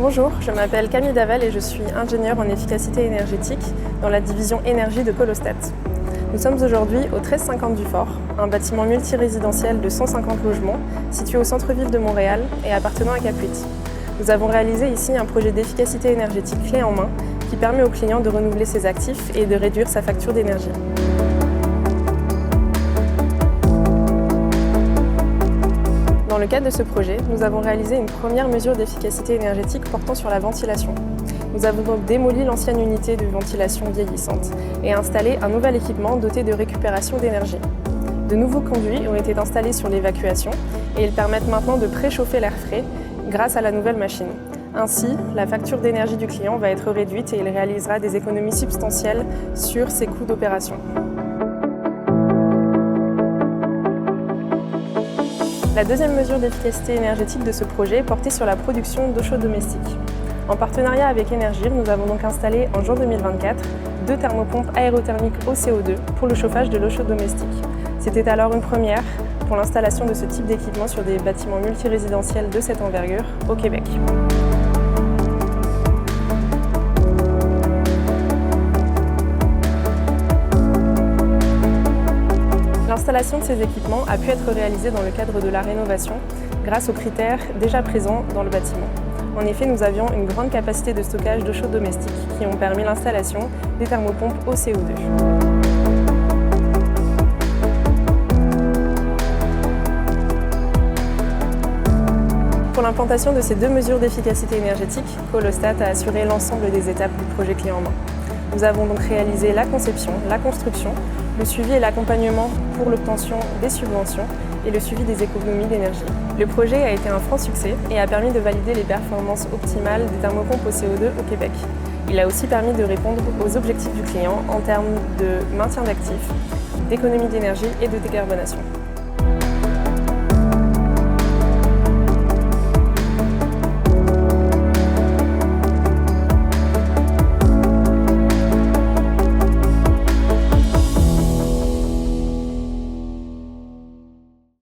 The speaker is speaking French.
Bonjour, je m'appelle Camille Daval et je suis ingénieure en efficacité énergétique dans la division énergie de Colostat. Nous sommes aujourd'hui au 1350 du Fort, un bâtiment multirésidentiel de 150 logements situé au centre-ville de Montréal et appartenant à Cap8. Nous avons réalisé ici un projet d'efficacité énergétique clé en main qui permet au client de renouveler ses actifs et de réduire sa facture d'énergie. Dans le cadre de ce projet, nous avons réalisé une première mesure d'efficacité énergétique portant sur la ventilation. Nous avons donc démoli l'ancienne unité de ventilation vieillissante et installé un nouvel équipement doté de récupération d'énergie. De nouveaux conduits ont été installés sur l'évacuation et ils permettent maintenant de préchauffer l'air frais grâce à la nouvelle machine. Ainsi, la facture d'énergie du client va être réduite et il réalisera des économies substantielles sur ses coûts d'opération. La deuxième mesure d'efficacité énergétique de ce projet portait sur la production d'eau chaude domestique. En partenariat avec Énergir, nous avons donc installé en juin 2024 2 thermopompes aérothermiques au CO2 pour le chauffage de l'eau chaude domestique. C'était alors une première pour l'installation de ce type d'équipement sur des bâtiments multirésidentiels de cette envergure au Québec. L'installation de ces équipements a pu être réalisée dans le cadre de la rénovation grâce aux critères déjà présents dans le bâtiment. En effet, nous avions une grande capacité de stockage d'eau chaude domestique qui ont permis l'installation des thermopompes au CO2. Pour l'implantation de ces 2 mesures d'efficacité énergétique, Colostat a assuré l'ensemble des étapes du projet clé en main. Nous avons donc réalisé la conception, la construction, le suivi et l'accompagnement pour l'obtention des subventions et le suivi des économies d'énergie. Le projet a été un franc succès et a permis de valider les performances optimales des thermopompes au CO2 au Québec. Il a aussi permis de répondre aux objectifs du client en termes de maintien d'actifs, d'économie d'énergie et de décarbonation.